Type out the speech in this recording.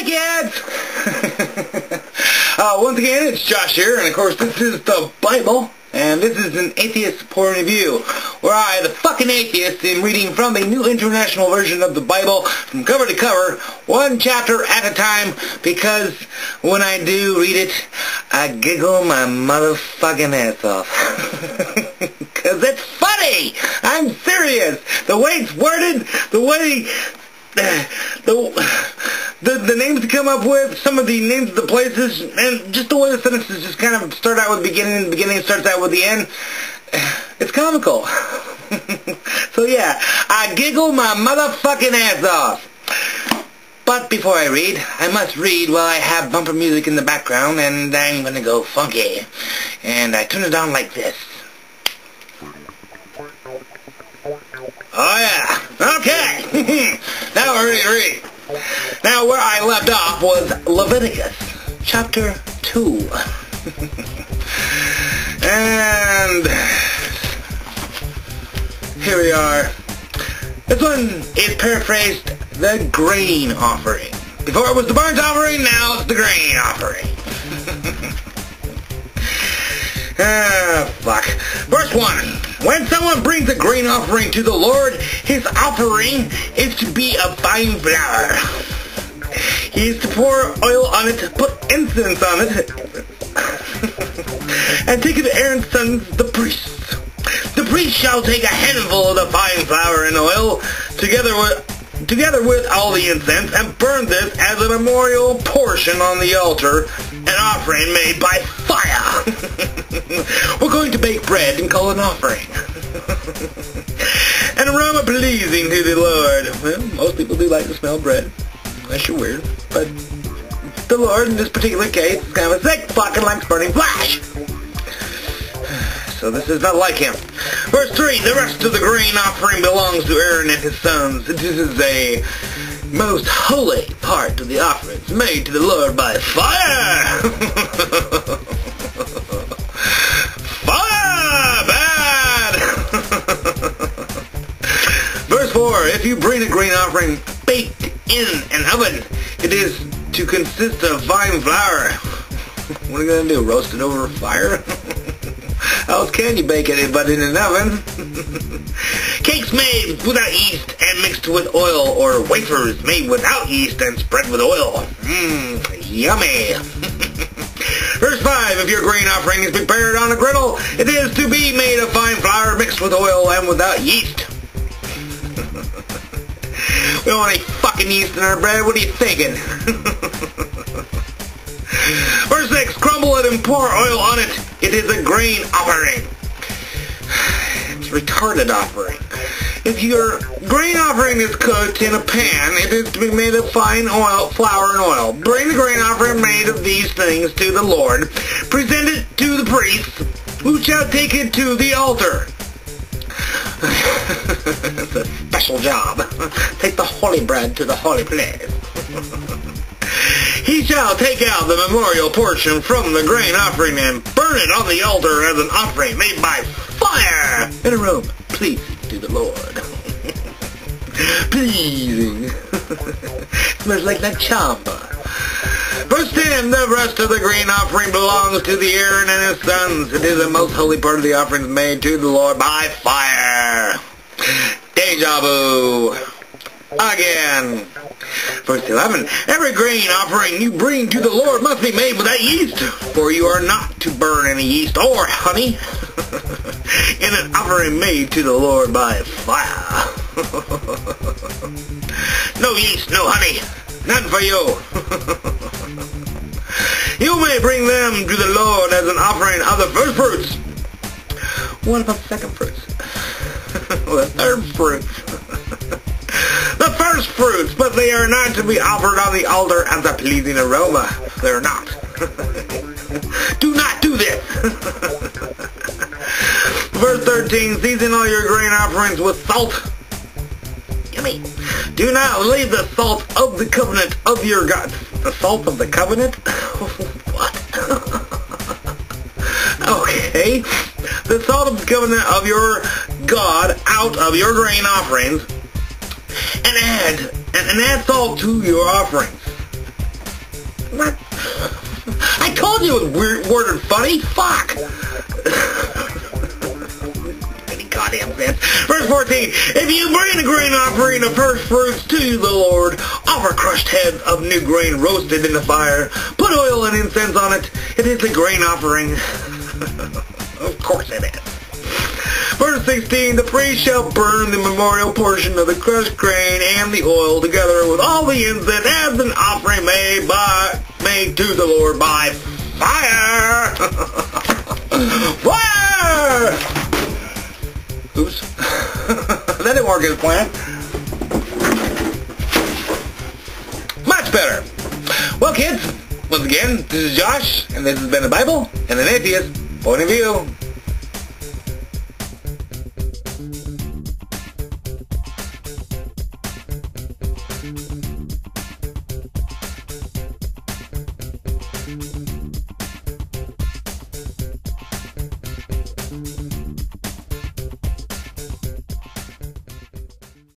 kids! Once again, it's Josh here, and of course this is the Bible, and this is an atheist point of view, where I, the fucking atheist, am reading from the New International Version of the Bible, from cover to cover, one chapter at a time, because when I do read it, I giggle my motherfucking ass off. Because it's funny! I'm serious! The way it's worded, the way... The names to come up with, some of the names of the places, and just the way the sentences just kind of start out with the beginning, and the beginning starts out with the end. It's comical. So yeah, I giggle my motherfucking ass off. But before I read, I must read while I have bumper music in the background, and I'm gonna go funky. And I turn it on like this. Oh yeah, okay. Now we're ready to read. Now where I left off was Leviticus, chapter 2. And here we are. This one is paraphrased the grain offering. Before it was the burnt offering, now it's the grain offering. Fuck. Verse 1. When someone brings a grain offering to the Lord, his offering is to be of fine flour. He is to pour oil on it, put incense on it, and take it to Aaron's sons, the priests. The priest shall take a handful of the fine flour and oil, together with all the incense, and burn this as a memorial portion on the altar, an offering made by fire. We're going to bake bread and call it an offering. An aroma pleasing to the Lord. Well, most people do like to smell bread. Unless you're weird. But the Lord, in this particular case, is kind of a sick fucking likes burning flesh. So this is not like him. Verse 3, the rest of the grain offering belongs to Aaron and his sons. This is a most holy part of the offerings made to the Lord by fire. Fire! Bad! Verse 4, if you bring a grain offering baked in an oven, it is to consist of fine flour. What are you going to do, roast it over a fire? How else can you bake it but in an oven? Cakes made without yeast and mixed with oil, or wafers made without yeast and spread with oil. Yummy. Verse 5, if your grain offering is prepared on a griddle, it is to be made of fine flour mixed with oil and without yeast. We don't want any fucking yeast in our bread. What are you thinking? Verse 6, crumble it and pour oil on it. It is a grain offering. It's retarded offering. If your grain offering is cooked in a pan, it is to be made of fine oil, flour, and oil. Bring the grain offering made of these things to the Lord. Present it to the priest, who shall take it to the altar. It's a special job. Take the holy bread to the holy place. He shall take out the memorial portion from the grain offering and burn it on the altar as an offering made by fire in a room pleasing to the Lord. Pleasing. Smells like that chamba. Verse 10, the rest of the grain offering belongs to the Aaron and his sons. It is the most holy part of the offerings made to the Lord by fire. Deja vu. Again. Verse 11, every grain offering you bring to the Lord must be made without yeast, for you are not to burn any yeast or honey in an offering made to the Lord by fire. No yeast, no honey, none for you. You may bring them to the Lord as an offering of the first fruits. What about the second fruits? Well, the third fruits. The first fruits, but they are not to be offered on the altar as a pleasing aroma. They're not. Do not do this. Verse 13, season all your grain offerings with salt. Yummy. Do not leave the salt of the covenant of your God. The salt of the covenant? What? Okay. The salt of the covenant of your God out of your grain offerings. And add salt to your offerings. What? I told you it was worded funny. Fuck. Any goddamn sense. Verse 14. If you bring a grain offering of first fruits to the Lord, offer crushed heads of new grain roasted in the fire. Put oil and incense on it. It is a grain offering. Of course it is. Verse 16, the priest shall burn the memorial portion of the crushed grain and the oil together with all the incense as an offering made to the Lord by fire. Fire! Oops. That didn't work as planned. Much better. Well, kids, once again, this is Josh, and this has been the Bible and an atheist point of view. Thank you.